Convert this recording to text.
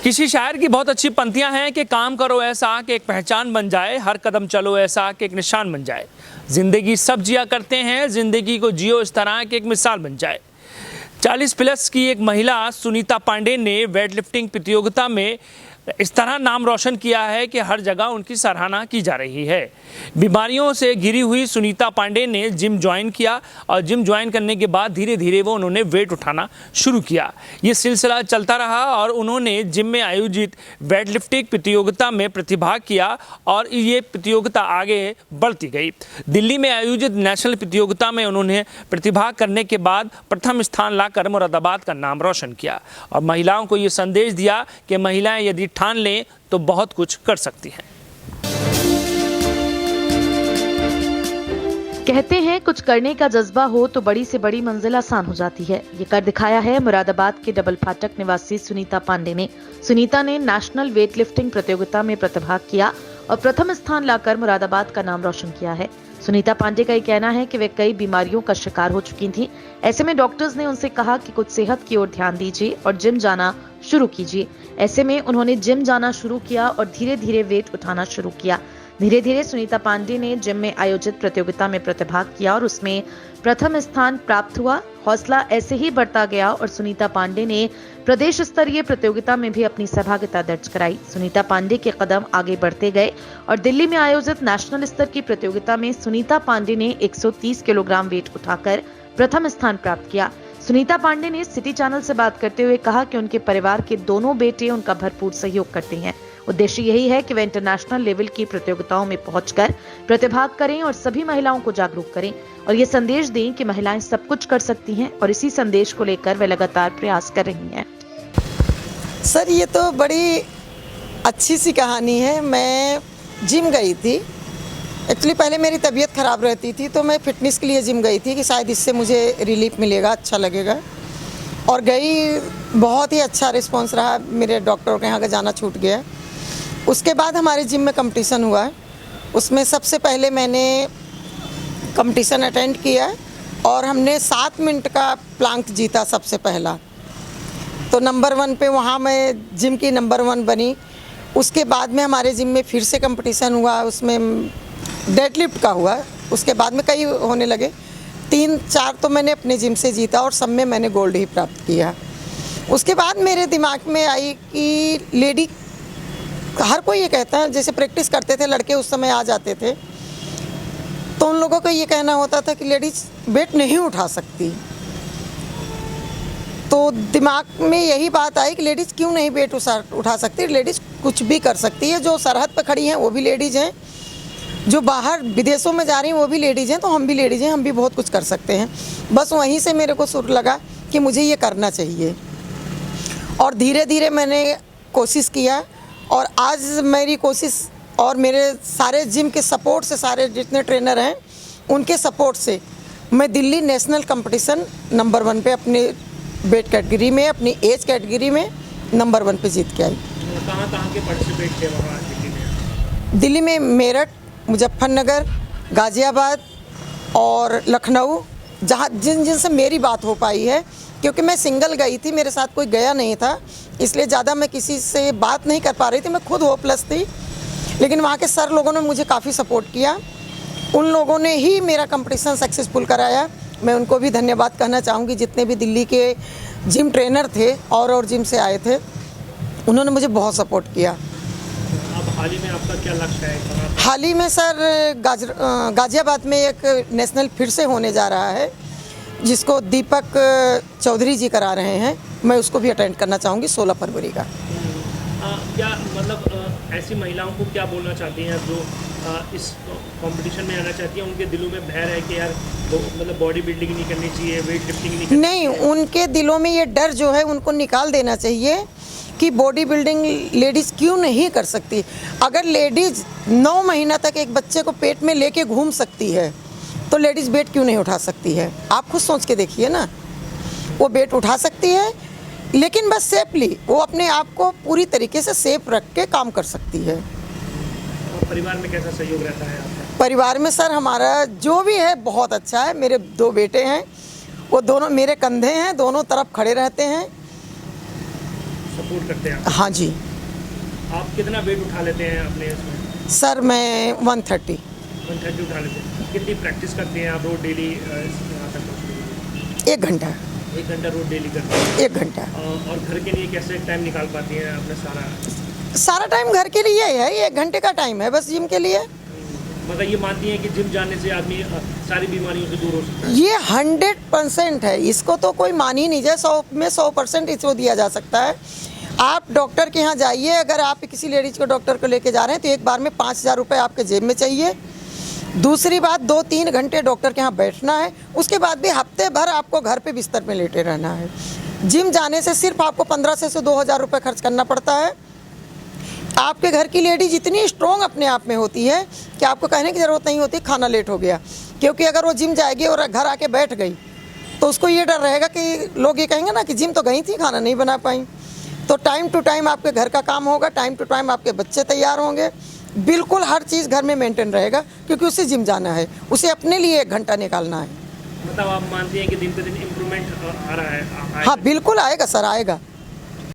किसी शायर की बहुत अच्छी पंक्तियां हैं कि काम करो ऐसा कि एक पहचान बन जाए, हर कदम चलो ऐसा कि एक निशान बन जाए। जिंदगी सब जिया करते हैं, जिंदगी को जियो इस तरह कि एक मिसाल बन जाए। 40 प्लस की एक महिला सुनीता पांडे ने वेट लिफ्टिंग प्रतियोगिता में इस तरह नाम रोशन किया है कि हर जगह उनकी सराहना की जा रही है। बीमारियों से घिरी हुई सुनीता पांडे ने जिम ज्वाइन किया और जिम ज्वाइन करने के बाद धीरे धीरे वो उन्होंने वेट उठाना शुरू किया। ये सिलसिला चलता रहा और उन्होंने जिम में आयोजित वेट लिफ्टिंग प्रतियोगिता में प्रतिभाग किया और ये प्रतियोगिता आगे बढ़ती गई। दिल्ली में आयोजित नेशनल प्रतियोगिता में उन्होंने प्रतिभाग करने के बाद प्रथम स्थान लाकर मुरादाबाद का नाम रोशन किया और महिलाओं को ये संदेश दिया कि महिलाएं यदि ठान लें तो बहुत कुछ कर सकती हैं। कहते हैं कुछ करने का जज्बा हो तो बड़ी से बड़ी मंजिल आसान हो जाती है। ये कर दिखाया है मुरादाबाद के डबल फाटक निवासी सुनीता पांडे ने। सुनीता ने नेशनल वेट लिफ्टिंग प्रतियोगिता में प्रतिभाग किया और प्रथम स्थान लाकर मुरादाबाद का नाम रोशन किया है। सुनीता पांडे का ये कहना है कि वे कई बीमारियों का शिकार हो चुकी थी। ऐसे में डॉक्टर्स ने उनसे कहा कि कुछ सेहत की ओर ध्यान दीजिए और जिम जाना शुरू कीजिए। ऐसे में उन्होंने जिम जाना शुरू किया और धीरे धीरे वेट उठाना शुरू किया। धीरे धीरे सुनीता पांडे ने जिम में आयोजित प्रतियोगिता में प्रतिभाग किया और उसमें प्रथम स्थान प्राप्त हुआ। हौसला ऐसे ही बढ़ता गया और सुनीता पांडे ने प्रदेश स्तरीय प्रतियोगिता में भी अपनी सहभागिता दर्ज कराई। सुनीता पांडे के कदम आगे बढ़ते गए और दिल्ली में आयोजित नेशनल स्तर की प्रतियोगिता में सुनीता पांडे ने 130 किलोग्राम वेट उठाकर प्रथम स्थान प्राप्त किया। सुनीता पांडे ने सिटी चैनल से बात करते हुए कहा कि उनके परिवार के दोनों बेटे उनका भरपूर सहयोग करते हैं। उद्देश्य यही है कि वे इंटरनेशनल लेवल की प्रतियोगिताओं में पहुंचकर प्रतिभाग करें और सभी महिलाओं को जागरूक करें और ये संदेश दें कि महिलाएं सब कुछ कर सकती हैं और इसी संदेश को लेकर वे लगातार प्रयास कर रही हैं। सर, ये तो बड़ी अच्छी सी कहानी है। मैं जिम गई थी। एक्चुअली पहले मेरी तबीयत ख़राब रहती थी तो मैं फ़िटनेस के लिए जिम गई थी कि शायद इससे मुझे रिलीफ मिलेगा, अच्छा लगेगा। और गई, बहुत ही अच्छा रिस्पांस रहा। मेरे डॉक्टर के यहाँ का जाना छूट गया। उसके बाद हमारे जिम में कंपटीशन हुआ। उसमें सबसे पहले मैंने कंपटीशन अटेंड किया और हमने 7 मिनट का प्लांक जीता सबसे पहला। तो नंबर 1 पे वहाँ मैं जिम की नंबर 1 बनी। उसके बाद में हमारे जिम में फिर से कंपटीशन हुआ, उसमें डेडलिफ्ट का हुआ। उसके बाद में कई होने लगे, 3-4 तो मैंने अपने जिम से जीता और सब में मैंने गोल्ड ही प्राप्त किया। उसके बाद मेरे दिमाग में आई कि लेडी, हर कोई ये कहता है, जैसे प्रैक्टिस करते थे लड़के उस समय आ जाते थे तो उन लोगों का ये कहना होता था कि लेडीज वेट नहीं उठा सकती। तो दिमाग में यही बात आई कि लेडीज़ क्यों नहीं वेट उठा सकती, लेडीज़ कुछ भी कर सकती है। जो सरहद पर खड़ी हैं वो भी लेडीज़ हैं, जो बाहर विदेशों में जा रही हैं वो भी लेडीज़ हैं, तो हम भी लेडीज़ हैं, हम भी बहुत कुछ कर सकते हैं। बस वहीं से मेरे को सुर लगा कि मुझे ये करना चाहिए और धीरे धीरे मैंने कोशिश किया और आज मेरी कोशिश और मेरे सारे जिम के सपोर्ट से, सारे जितने ट्रेनर हैं उनके सपोर्ट से मैं दिल्ली नेशनल कंपटीशन नंबर 1 पे अपने वेट कैटेगरी में, अपनी एज कैटेगरी में नंबर 1 पे जीत के आई। कहाँ के पार्टिसिपेट थे वहाँ दिल्ली में? दिल्ली में मेरठ, मुजफ्फरनगर, गाज़ियाबाद और लखनऊ, जहाँ जिन से मेरी बात हो पाई है। क्योंकि मैं सिंगल गई थी, मेरे साथ कोई गया नहीं था, इसलिए ज़्यादा मैं किसी से बात नहीं कर पा रही थी। मैं खुद होपलेस थी, लेकिन वहाँ के सर लोगों ने मुझे काफ़ी सपोर्ट किया। उन लोगों ने ही मेरा कंपटीशन सक्सेसफुल कराया। मैं उनको भी धन्यवाद कहना चाहूँगी, जितने भी दिल्ली के जिम ट्रेनर थे और जिम से आए थे, उन्होंने मुझे बहुत सपोर्ट किया। अब हाल ही में आपका क्या लक्ष्य है? हाल ही में सर गाज़ियाबाद में एक नेशनल फिर से होने जा रहा है, जिसको दीपक चौधरी जी करा रहे हैं। मैं उसको भी अटेंड करना चाहूँगी 16 फरवरी का। क्या मतलब ऐसी महिलाओं को क्या बोलना चाहती हैं जो इस कंपटीशन में आना चाहती हैं? उनके दिलों में भय है कि यार मतलब बॉडी बिल्डिंग नहीं करनी चाहिए, वेट लिफ्टिंग नहीं करनी नहीं, उनके दिलों में ये डर जो है उनको निकाल देना चाहिए कि बॉडी बिल्डिंग लेडीज़ क्यों नहीं कर सकती। अगर लेडीज़ 9 महीना तक एक बच्चे को पेट में लेके घूम सकती है तो लेडीज़ वेट क्यों नहीं उठा सकती है? आप खुद सोच के देखिए ना। वो वेट उठा सकती है, लेकिन बस सेफली, वो अपने आप को पूरी तरीके से सेफ रख के काम कर सकती है। परिवार में कैसा सहयोग रहता है आपका? परिवार में सर हमारा जो भी है बहुत अच्छा है। मेरे 2 बेटे हैं, वो दोनों मेरे कंधे हैं, दोनों तरफ खड़े रहते हैं। सपोर्ट करते हैं हाँ जी आप कितना वेट उठा लेते हैं अपने इसमें? सर मैं 130। 130 उठा लेते हैं। कितनी प्रैक्टिस करते हैं आप रोज डेली यहाँ तक पहुँचने के 1 घंटा लिए? 1 घंटा रोज डेली करते हैं। 1 घंटा और घर के लिए कैसे टाइम निकाल पाती हैं अपने सारा टाइम घर के लिए है, ये 1 घंटे का टाइम है बस जिम के लिए। मतलब ये मानती हैं कि जिम जाने से आदमी सारी बीमारियों से दूर हो सकता है? ये 100% है, इसको तो कोई मान ही नहीं जाए। 100 में 100% इसको दिया जा सकता है। आप डॉक्टर के यहाँ जाइए, अगर आप किसी लेडीज को डॉक्टर को लेके जा रहे हैं तो एक बार में 5,000 रुपये आपके जेब में चाहिए। दूसरी बात 2-3 घंटे डॉक्टर के यहाँ बैठना है, उसके बाद भी हफ्ते भर आपको घर पे बिस्तर में लेटे रहना है। जिम जाने से सिर्फ आपको 1500 से 2,000 रुपये खर्च करना पड़ता है। आपके घर की लेडीज इतनी स्ट्रॉन्ग अपने आप में होती है कि आपको कहने की ज़रूरत नहीं होती खाना लेट हो गया, क्योंकि अगर वो जिम जाएगी और घर आके बैठ गई तो उसको ये डर रहेगा कि लोग ये कहेंगे ना कि जिम तो गई थी, खाना नहीं बना पाई। तो टाइम टू टाइम आपके घर का काम होगा, टाइम टू टाइम आपके बच्चे तैयार होंगे, बिल्कुल हर चीज़ घर में मेंटेन रहेगा, क्योंकि उसे जिम जाना है, उसे अपने लिए 1 घंटा निकालना है। मतलब आप मानती हैं कि दिन पे दिन इम्प्रूवमेंट आ रहा है? हाँ बिल्कुल आएगा सर, आएगा।